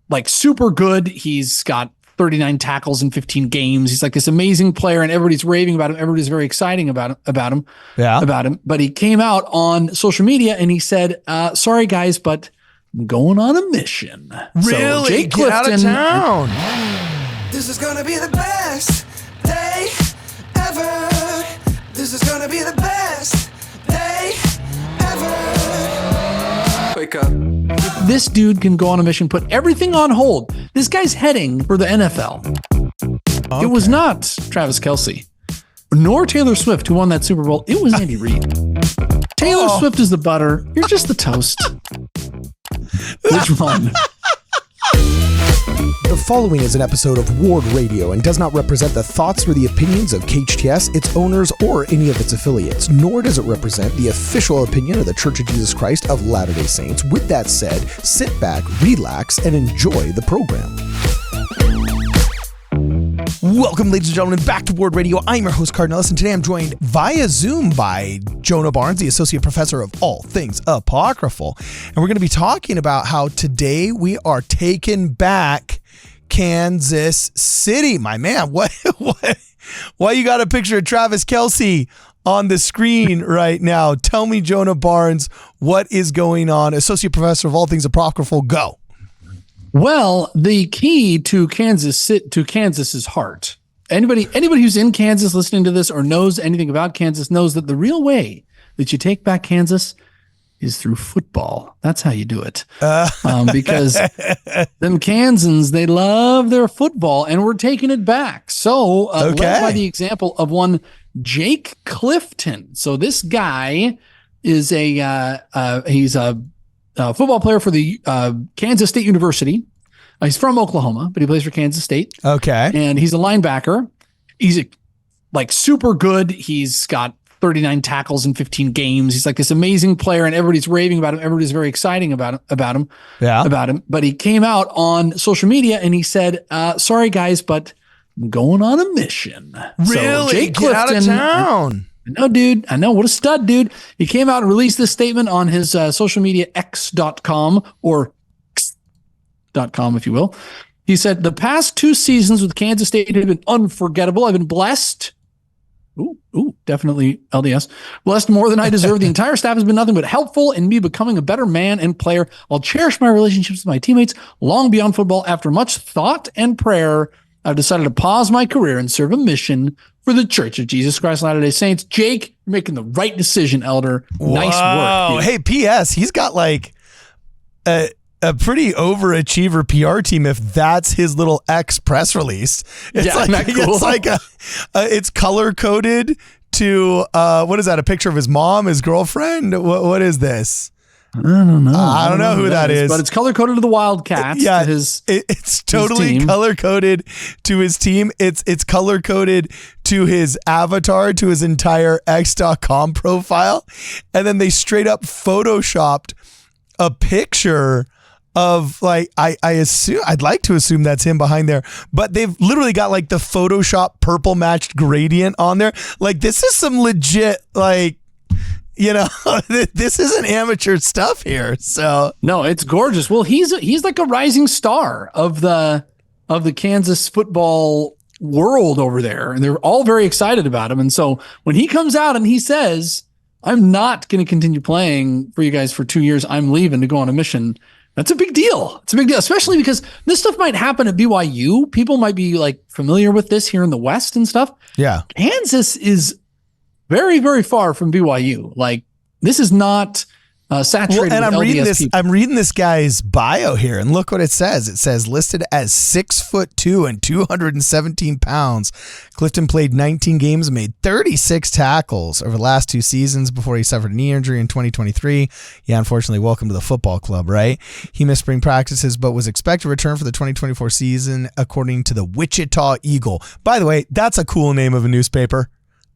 like super good. He's got 39 tackles in 15 games. He's like this amazing player, and everybody's raving about him. Everybody's very exciting about him. But he came out on social media and he said, sorry guys, but I'm going on a mission. Really? So Jake Get out of town. This is gonna be the best day ever. This is gonna be the best day ever. Wake up. This dude can go on a mission, put everything on hold. This guy's heading for the NFL. Okay. It was not Travis Kelce, nor Taylor Swift who won that Super Bowl. It was Andy Reid. Taylor Swift is the butter. You're just the toast. Which one? The following is an episode of WardRadio and does not represent the thoughts or the opinions of KHTS, its owners, or any of its affiliates, nor does it represent the official opinion of the Church of Jesus Christ of Latter-day Saints. With that said, sit back, relax, and enjoy the program. Welcome, ladies and gentlemen, back to WardRadio. I'm your host, Cardinal, and today I'm joined via Zoom by Jonah Barnes, the Associate Professor of All Things Apocryphal. And we're going to be talking about how today we are taking back Kansas City. My man, why you got a picture of Travis Kelce on the screen right now? Tell me, Jonah Barnes, what is going on? Associate Professor of All Things Apocryphal, go. Well, the key to Kansas's heart. Anybody who's in Kansas listening to this or knows anything about Kansas knows that the real way that you take back Kansas is through football. That's how you do it. Because them Kansans, they love their football, and we're taking it back. So, led by the example of one Jake Clifton. So this guy is he's a football player for the Kansas State University. He's from Oklahoma, but he plays for Kansas State. Okay. And he's a linebacker. He's like super good. He's got 39 tackles in 15 games. He's like this amazing player, and everybody's raving about him. Everybody's very exciting about him. But he came out on social media and he said, sorry guys, but I'm going on a mission. Really? So Jake Get out of town. No, dude. I know. What a stud, dude. He came out and released this statement on his social media, x.com, or x.com, if you will. He said, the past 2 seasons with Kansas State have been unforgettable. I've been blessed. Ooh, definitely LDS. Blessed more than I deserve. The entire staff has been nothing but helpful in me becoming a better man and player. I'll cherish my relationships with my teammates long beyond football. After much thought and prayer, I've decided to pause my career and serve a mission for the Church of Jesus Christ of Latter-day Saints. Jake, you're making the right decision, Elder. Nice work. Dude. Hey, P.S. He's got like a pretty overachiever PR team if that's his little X press release. It's it's color coded to what is that? A picture of his mom, his girlfriend? What is this? I don't know. I don't know who that is. But it's color coded to the Wildcats. Yeah, it's totally color coded to his team. It's color coded to his avatar, to his entire X.com profile, and then they straight up photoshopped a picture of like I'd like to assume that's him behind there, but they've literally got like the Photoshop purple matched gradient on there. Like this is some legit this isn't amateur stuff here. So no, it's gorgeous. Well, he's like a rising star of the Kansas football world over there, and they're all very excited about him. And so when he comes out and he says, "I'm not going to continue playing for you guys for 2 years. I'm leaving to go on a mission," that's a big deal. It's a big deal, especially because this stuff might happen at BYU. People might be like familiar with this here in the West and stuff. Yeah, Kansas is very, very far from BYU. Like this is not saturated. And with I'm reading this guy's bio here, and look what it says. It says listed as 6'2" and 217 pounds. Clifton played 19 games and made 36 tackles over the last 2 seasons before he suffered a knee injury in 2023. Yeah, unfortunately, welcome to the football club, right? He missed spring practices, but was expected to return for the 2024 season, according to the Wichita Eagle. By the way, that's a cool name of a newspaper.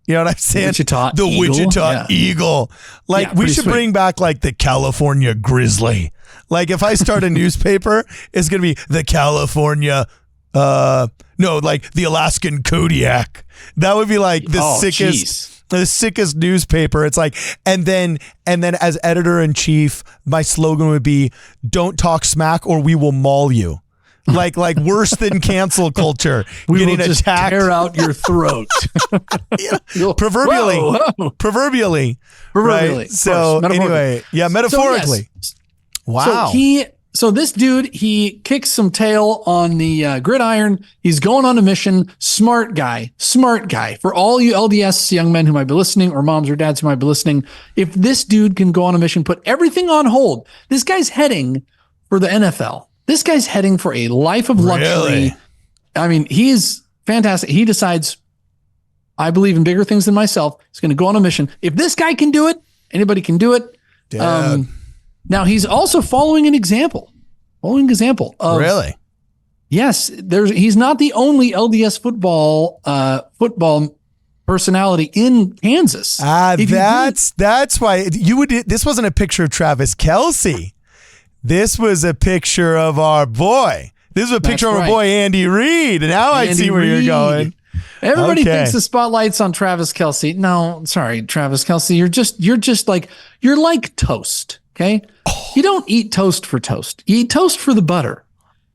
You know what I'm saying? Wichita Eagle. Like we should bring back like the California Grizzly. Like if I start a newspaper, it's going to be the California, like the Alaskan Kodiak. That would be like the sickest. Geez. the sickest newspaper. It's like, and then as editor-in-chief, my slogan would be, "Don't talk smack or we will maul you." Like worse than cancel culture. We getting will just attacked. tear out your throat. Proverbially. Whoa. Proverbially. Proverbially. Right? So anyway, yeah, metaphorically. So, yes. Wow. So this dude, he kicks some tail on the gridiron. He's going on a mission. Smart guy. For all you LDS young men who might be listening, or moms or dads who might be listening, if this dude can go on a mission, put everything on hold. This guy's heading for the NFL. This guy's heading for a life of luxury. Really? I mean, he is fantastic. He decides, I believe in bigger things than myself. He's going to go on a mission. If this guy can do it, anybody can do it. Now he's also following an example. Of, really? Yes, he's not the only LDS football personality in Kansas. That's why you would. This wasn't a picture of Travis Kelce. This was a picture of our boy. This is a picture of our boy Andy Reid. And now I see where you're going. Everybody thinks the spotlight's on Travis Kelce. No, sorry, Travis Kelce. You're like toast. Okay. You don't eat toast for toast. You eat toast for the butter.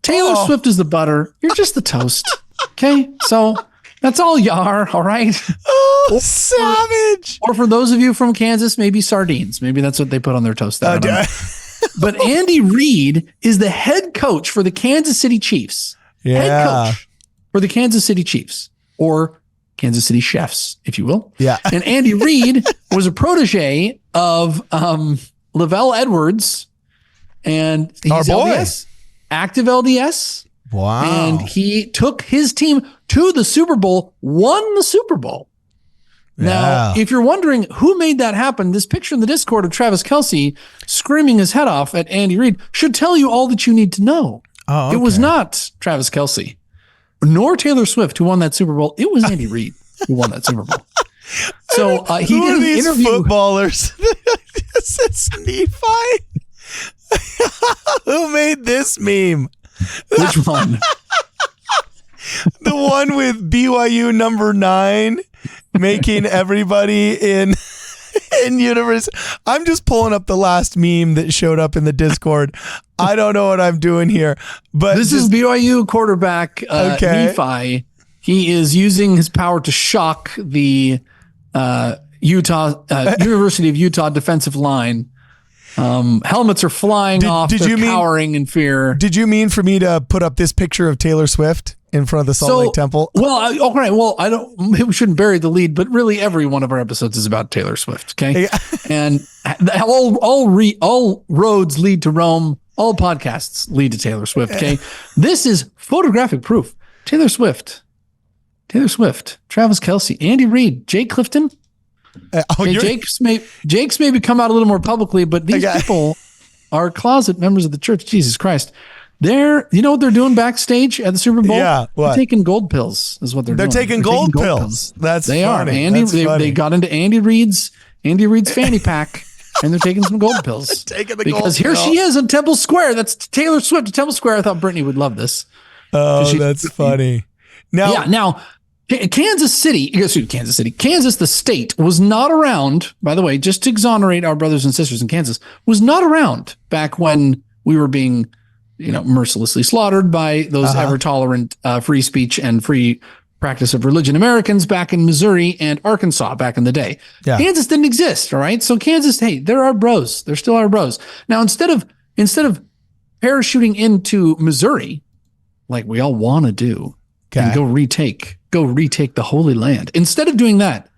Taylor Swift is the butter. You're just the toast. Okay. So that's all you are. All right. Oh, savage. Or for those of you from Kansas, maybe sardines. Maybe that's what they put on their toast. But Andy Reid is the head coach for the Kansas City Chiefs. Yeah. Head coach for the Kansas City Chiefs, or Kansas City Chefs, if you will. Yeah. And Andy Reid was a protege of Lavelle Edwards, and he's our boy. LDS, active LDS. Wow. And he took his team to the Super Bowl, won the Super Bowl. Now, if you're wondering who made that happen, this picture in the Discord of Travis Kelce screaming his head off at Andy Reid should tell you all that you need to know. Oh, okay. It was not Travis Kelce, nor Taylor Swift who won that Super Bowl. It was Andy Reid who won that Super Bowl. So he did an interview. Footballers? It's Nephi. Who made this meme? Which one? The one with BYU number 9 making everybody in universe. I'm just pulling up the last meme that showed up in the Discord. I don't know what I'm doing here, but this is BYU quarterback Nephi. He is using his power to shock the University of Utah defensive line. Helmets are flying off. They're cowering in fear. Did you mean for me to put up this picture of Taylor Swift in front of the Salt Lake Temple? Well, okay. Well, I don't. We shouldn't bury the lead, but really, every one of our episodes is about Taylor Swift. Okay, and all roads lead to Rome. All podcasts lead to Taylor Swift. Okay, this is photographic proof. Taylor Swift, Travis Kelce, Andy Reid, Jake Clifton. Jake's maybe come out a little more publicly, but these people are closet members of the church. Jesus Christ. You know what they're doing backstage at the Super Bowl? Yeah, what? They're taking gold pills is what they're doing. They're taking gold pills. They are. They got into Andy Reid's fanny pack, and they're taking some gold pills. Because here she is in Temple Square. That's Taylor Swift at Temple Square. I thought Brittany would love this. Oh, that's funny. Now Kansas, the state, was not around, by the way, just to exonerate our brothers and sisters in Kansas, was not around back when we were being, mercilessly slaughtered by those ever-tolerant free speech and free practice of religion Americans back in Missouri and Arkansas back in the day. Yeah. Kansas didn't exist, all right? So Kansas, hey, they're our bros. They're still our bros. Now, instead of parachuting into Missouri, like we all want to do, and go retake the Holy Land. Instead of doing that,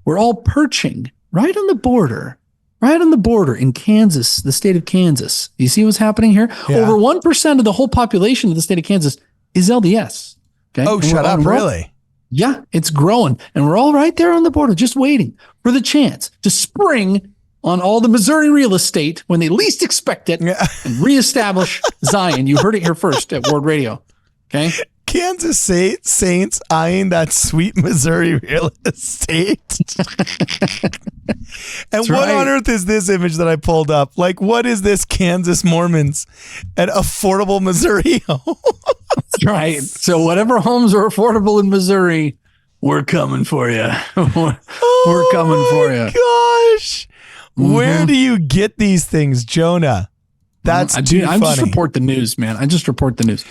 we're all perching right on the border in Kansas, the state of Kansas. You see what's happening here? Yeah. Over 1% of the whole population of the state of Kansas is LDS. Okay. Oh, shut up. Really? Yeah, it's growing. And we're all right there on the border, just waiting for the chance to spring on all the Missouri real estate when they least expect it and reestablish Zion. You heard it here first at WardRadio. Okay. Kansas Saints eyeing that sweet Missouri real estate. And what on earth is this image that I pulled up? Like, what is this Kansas Mormons at affordable Missouri home? That's right. So whatever homes are affordable in Missouri, We're coming for you. We're coming for you. Gosh. Where do you get these things, Jonah? That's I too funny. just report the news, man. I just report the news.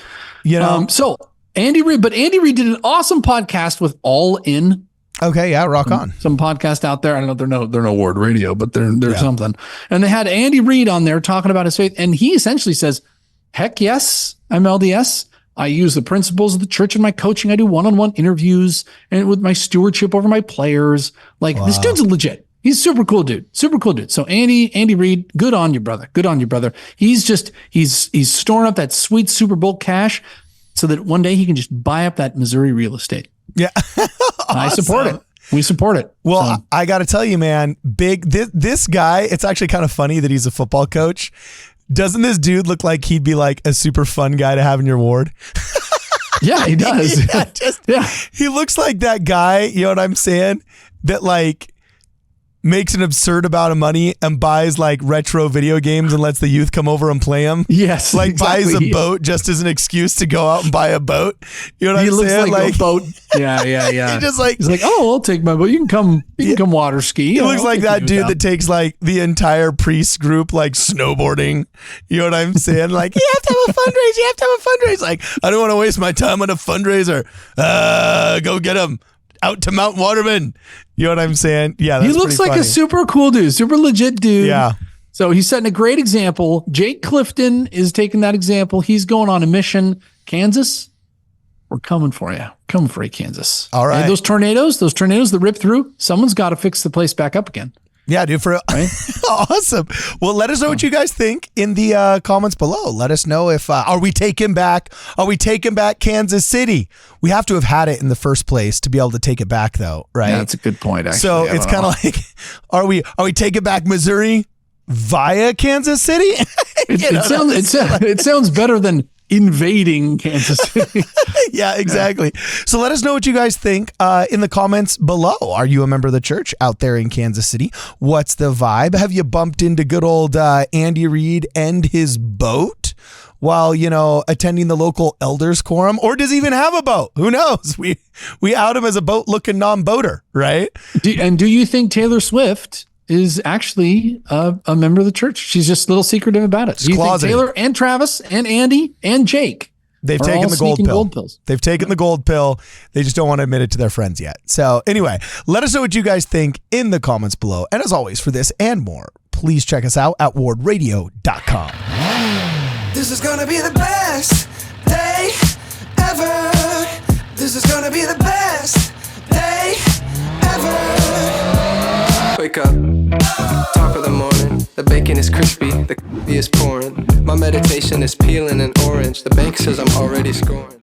You know? So Andy Reid did an awesome podcast with All In. Okay, yeah, rock on. Some podcast out there. I don't know, they're no WardRadio, but they're something. And they had Andy Reid on there talking about his faith, and he essentially says, "Heck yes, I'm LDS. I use the principles of the church in my coaching. I do one-on-one interviews and with my stewardship over my players. Like this dude's legit. He's super cool dude. Super cool dude. So Andy Reid, good on you, brother. Good on you, brother. He's storing up that sweet Super Bowl cash so that one day he can just buy up that Missouri real estate. Yeah. Awesome. I support it. We support it. Well, So, I got to tell you, man, this guy, it's actually kind of funny that he's a football coach. Doesn't this dude look like he'd be like a super fun guy to have in your ward? yeah, he does. He looks like that guy, you know what I'm saying? That like makes an absurd amount of money and buys like retro video games and lets the youth come over and play them. Yes. Like exactly. buys a boat just as an excuse to go out and buy a boat. You know what He I'm looks saying? like a boat. Yeah. He's like, oh, I'll take my boat. You can come water ski. He looks I'll like take that you dude down. that takes like the entire priest group like snowboarding. You know what I'm saying? Like, you have to have a fundraiser. You have to have a fundraiser. Like, I don't want to waste my time on a fundraiser. Go get him out to Mount Waterman. You know what I'm saying? Yeah, that's he looks pretty like funny. a super cool dude, super legit dude. Yeah. So he's setting a great example. Jake Clifton is taking that example. He's going on a mission. Kansas, we're coming for you. Coming for you, Kansas. All right. And those tornadoes that rip through, someone's got to fix the place back up again. Yeah, dude, right? Awesome. Well, let us know what you guys think in the comments below. Let us know if are we taking back Kansas City? We have to have had it in the first place to be able to take it back, though, right? Yeah, that's a good point. Actually, So it's kind of like, are we taking back Missouri via Kansas City? It sounds better than invading Kansas City. Yeah, exactly. So let us know what you guys think in the comments below. Are you a member of the church out there in Kansas City? What's the vibe? Have you bumped into good old Andy Reid and his boat while, attending the local elders quorum? Or does he even have a boat? Who knows? We out him as a boat-looking non-boater, right? Do you think Taylor Swift is actually a member of the church? She's just a little secretive about it. Do you think Taylor and Travis and Andy and Jake They've taken the gold pills. They've taken the gold pill. They just don't want to admit it to their friends yet. So anyway, let us know what you guys think in the comments below. And as always, for this and more, please check us out at WardRadio.com. This is gonna be the best day ever. This is gonna be the best day ever. Wake up, top of the morning. The bacon is crispy, the coffee is pouring. My meditation is peeling an orange. The bank says I'm already scoring.